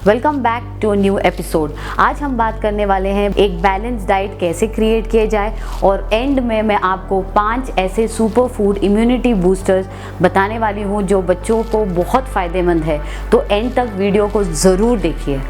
Welcome back to new episode. आज हम बात करने वाले हैं एक बैलेंस डाइट कैसे क्रिएट किया जाए और एंड में मैं आपको 5 ऐसे सुपर फूड इम्यूनिटी बूस्टर्स बताने वाली हूँ जो बच्चों को बहुत फ़ायदेमंद है। तो एंड तक वीडियो को ज़रूर देखिए।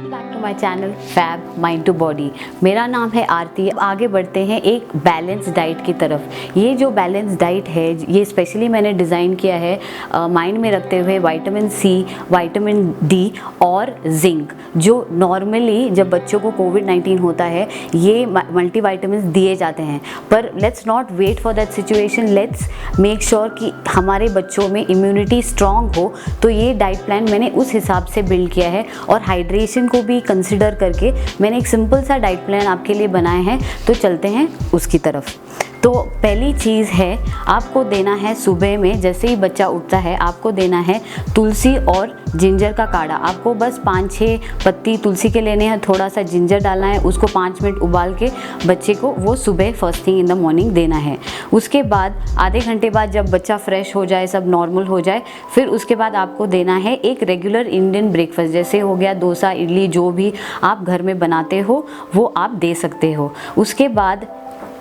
Back to my channel fab mind to body. मेरा नाम है आरती। आगे बढ़ते हैं एक बैलेंस डाइट की तरफ। ये जो बैलेंस डाइट है ये स्पेशली मैंने डिज़ाइन किया है माइंड में रखते हुए विटामिन सी, विटामिन डी और जिंक, जो नॉर्मली जब बच्चों को कोविड-19 होता है ये मल्टीविटामिन दिए जाते हैं। पर let's not wait for that situation, let's make sure कि हमारे बच्चों में इम्यूनिटी स्ट्रॉन्ग हो। तो ये डाइट प्लान मैंने उस हिसाब से बिल्ड किया है और हाइड्रेशन को भी कंसिडर करके मैंने एक सिंपल सा डाइट प्लान आपके लिए बनाया है। तो चलते हैं उसकी तरफ। तो पहली चीज़ है, आपको देना है सुबह में जैसे ही बच्चा उठता है आपको देना है तुलसी और जिंजर का काढ़ा। आपको बस 5-6 पत्ती तुलसी के लेने हैं, थोड़ा सा जिंजर डालना है, उसको 5 मिनट उबाल के बच्चे को वो सुबह first thing in the morning देना है। उसके बाद आधे घंटे बाद जब बच्चा फ्रेश हो जाए, सब नॉर्मल हो जाए, फिर उसके बाद आपको देना है एक रेगुलर इंडियन ब्रेकफास्ट, जैसे हो गया डोसा, इडली, जो भी आप घर में बनाते हो वो आप दे सकते हो। उसके बाद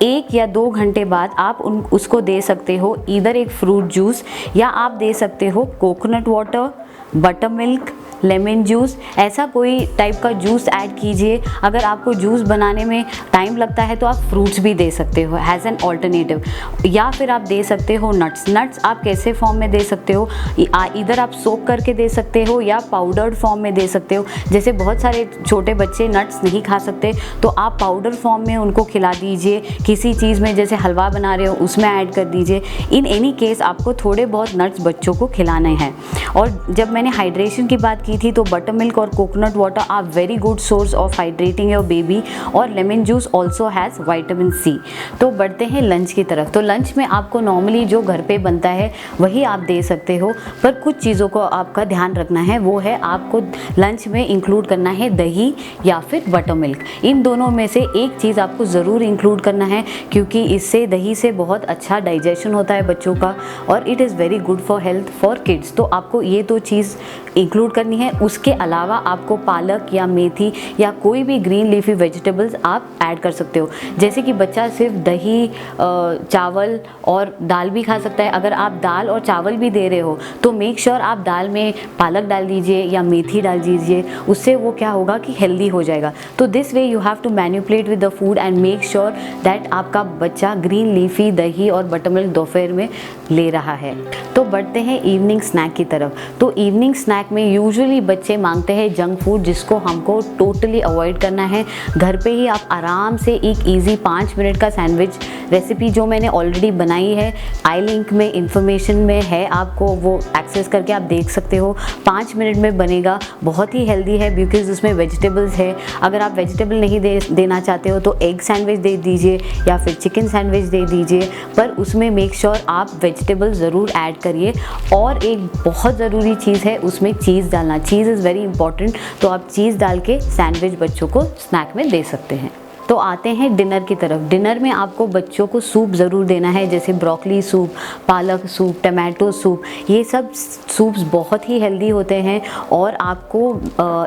1 या 2 घंटे बाद आप उसको दे सकते हो इधर एक फ्रूट जूस, या आप दे सकते हो coconut water, butter milk, lemon juice, ऐसा कोई टाइप का जूस ऐड कीजिए। अगर आपको जूस बनाने में टाइम लगता है तो आप फ्रूट्स भी दे सकते हो एज एन ऑल्टरनेटिव। या फिर आप दे सकते हो नट्स आप कैसे फॉर्म में दे सकते हो, इधर आप सोक करके दे सकते हो या पाउडर्ड फॉर्म में दे सकते हो। जैसे बहुत सारे छोटे बच्चे नट्स नहीं खा सकते तो आप पाउडर फॉर्म में उनको खिला दीजिए, किसी चीज़ में जैसे हलवा बना रहे हो उसमें ऐड कर दीजिए। इन एनी केस आपको थोड़े बहुत नट्स बच्चों को खिलाने हैं। और जब मैंने हाइड्रेशन की बात की थी तो बटर मिल्क और coconut water are very good source of hydrating your baby, और lemon juice also has vitamin C. तो बढ़ते हैं लंच की तरफ। तो लंच में आपको नॉर्मली जो घर पे बनता है वही आप दे सकते हो, पर कुछ चीज़ों को आपका ध्यान रखना है। वो है आपको लंच में इंक्लूड करना है दही या फिर बटर मिल्क। इन दोनों में से एक चीज़ आपको ज़रूर इंक्लूड करना है, क्योंकि इससे दही से बहुत अच्छा डाइजेशन होता है बच्चों का और it is very good for health for kids. तो आपको ये 2 चीज़ इंक्लूड करनी है। उसके अलावा आपको पालक या मेथी या कोई भी ग्रीन लीफी वेजिटेबल्स आप ऐड कर सकते हो। जैसे कि बच्चा सिर्फ दही, चावल और दाल भी खा सकता है। अगर आप दाल और चावल भी दे रहे हो तो मेक श्योर आप दाल में पालक डाल दीजिए या मेथी डाल दीजिए, उससे वो क्या होगा कि हेल्दी हो जाएगा। तो this way you have to manipulate with the food and make sure that आपका बच्चा ग्रीन लीफी, दही और बटर मिल्क दोपहर में ले रहा है। तो बढ़ते हैं इवनिंग स्नैक की तरफ। तो इवनिंग स्नैक में यूजुअली बच्चे मांगते हैं जंक फूड, जिसको हमको टोटली अवॉइड करना है। घर पे ही आप आराम से एक इजी 5 मिनट का सैंडविच रेसिपी जो मैंने ऑलरेडी बनाई है, आई लिंक में इंफॉर्मेशन में है, आपको वो एक्सेस करके आप देख सकते हो। 5 मिनट में बनेगा, बहुत ही हेल्दी है बिकॉज उसमें वेजिटेबल्स है। अगर आप वेजिटेबल नहीं देना चाहते हो तो एग सैंडविच दे दीजिए या फिर चिकन सैंडविच दे दीजिए, पर उसमें मेक श्योर आप वेजिटेबल ज़रूर ऐड करिए। और एक बहुत ज़रूरी चीज़ है उसमें चीज़ डालना। चीज़ इज़ वेरी इंपॉर्टेंट, तो आप चीज़ डाल के सैंडविच बच्चों को स्नैक में दे सकते हैं। तो आते हैं डिनर की तरफ। डिनर में आपको बच्चों को सूप ज़रूर देना है, जैसे ब्रोकली सूप, पालक सूप, टमाटो सूप। ये सब सूप्स बहुत ही हेल्दी होते हैं और आपको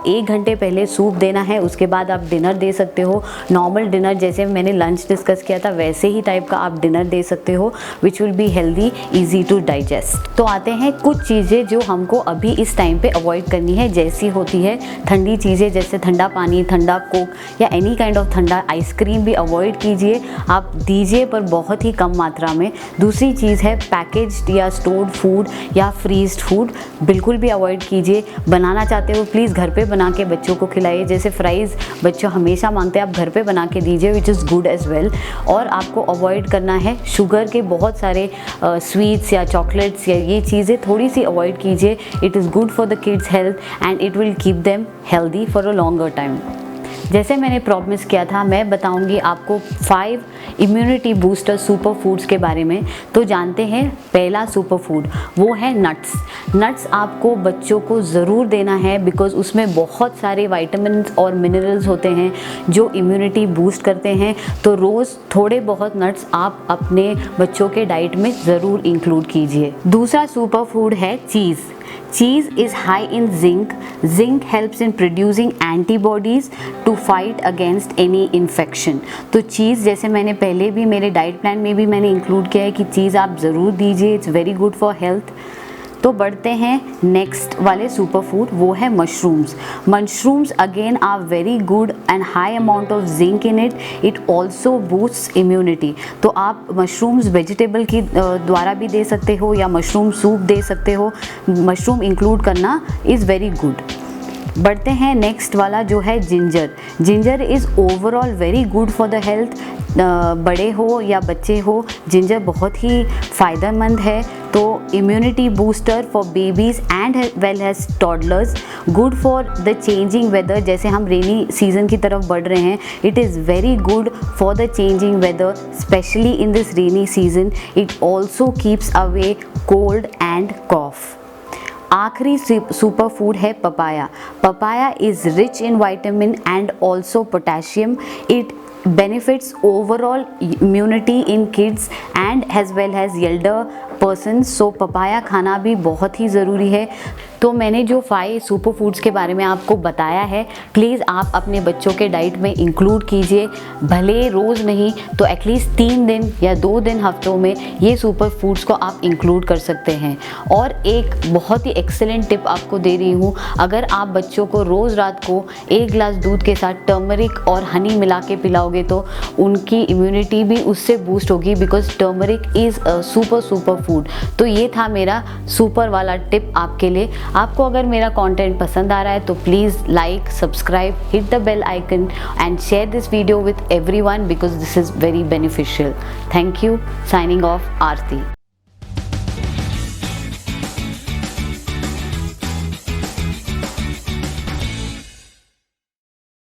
1 घंटे पहले सूप देना है। उसके बाद आप डिनर दे सकते हो। नॉर्मल डिनर जैसे मैंने लंच डिस्कस किया था वैसे ही टाइप का आप डिनर दे सकते हो, which will be healthy, easy to digest. तो आते हैं कुछ चीज़ें जो हमको अभी इस टाइम पे अवॉइड करनी है, जैसी होती है ठंडी चीज़ें, जैसे ठंडा पानी, ठंडा कोक या एनी काइंड ऑफ ठंडा आइसक्रीम भी अवॉइड कीजिए। आप दीजिए पर बहुत ही कम मात्रा में। दूसरी चीज़ है पैकेज्ड या स्टोर्ड फूड या फ्रीज्ड फूड, बिल्कुल भी अवॉइड कीजिए। बनाना चाहते हो प्लीज़ घर पे बना के बच्चों को खिलाइए। जैसे फ्राइज़ बच्चों हमेशा मांगते हैं, आप घर पे बना के दीजिए, which is good as well. और आपको अवॉइड करना है शुगर के बहुत सारे स्वीट्स या चॉकलेट्स या ये चीज़ें थोड़ी सी अवॉइड कीजिए। It is good for the kids health and it will keep them healthy for a longer time. जैसे मैंने प्रॉमिस किया था, मैं बताऊंगी आपको 5 इम्यूनिटी बूस्टर सुपर फूड्स के बारे में। तो जानते हैं पहला सुपर फूड, वो है नट्स। नट्स आपको बच्चों को ज़रूर देना है बिकॉज़ उसमें बहुत सारे विटामिन्स और मिनरल्स होते हैं जो इम्यूनिटी बूस्ट करते हैं। तो रोज़ थोड़े बहुत नट्स आप अपने बच्चों के डाइट में ज़रूर इंक्लूड कीजिए। दूसरा सुपर फूड है चीज़। Cheese is high in zinc. Zinc helps in producing antibodies to fight against any infection. तो चीज़ जैसे मैंने पहले भी मेरे डाइट प्लान में भी मैंने इंक्लूड किया है कि चीज़ आप ज़रूर दीजिए, it's very good for health. तो बढ़ते हैं नेक्स्ट वाले सुपर फूड, वो है mushrooms. Mushrooms again are very good and high amount of zinc in it. It also boosts immunity. तो आप मशरूम्स वेजिटेबल की द्वारा भी दे सकते हो या मशरूम सूप दे सकते हो। मशरूम इंक्लूड करना इज़ वेरी गुड। बढ़ते हैं नेक्स्ट वाला जो है ginger. Ginger is overall very good for the health. बड़े हो या बच्चे हो, जिंजर बहुत ही फ़ायदेमंद है। तो immunity booster for babies and well as toddlers, good for the changing weather. जैसे हम रेनी सीजन की तरफ बढ़ रहे हैं, it is very good for the changing weather, specially in this rainy season. It also keeps away cold and cough. आखिरी super food है papaya. Papaya is rich in vitamin and also potassium. It benefits overall immunity in kids and as well as elder persons। So papaya खाना भी बहुत ही ज़रूरी है। तो मैंने जो 5 सुपर फूड्स के बारे में आपको बताया है, प्लीज़ आप अपने बच्चों के डाइट में इंक्लूड कीजिए। भले रोज़ नहीं तो एटलीस्ट 3 दिन या 2 दिन हफ्तों में ये सुपर फूड्स को आप इंक्लूड कर सकते हैं। और एक बहुत ही एक्सेलेंट टिप आपको दे रही हूँ, अगर आप बच्चों को रोज़ रात को 1 गिलास दूध के साथ टर्मरिक और हनी मिला के पिलाओगे तो उनकी इम्यूनिटी भी उससे बूस्ट होगी, because turmeric is a super food. तो ये था मेरा सुपर वाला टिप आपके लिए। आपको अगर मेरा कंटेंट पसंद आ रहा है तो please like, subscribe, hit the bell icon and share this video with everyone because this is very beneficial. Thank you. Signing off, Aarti.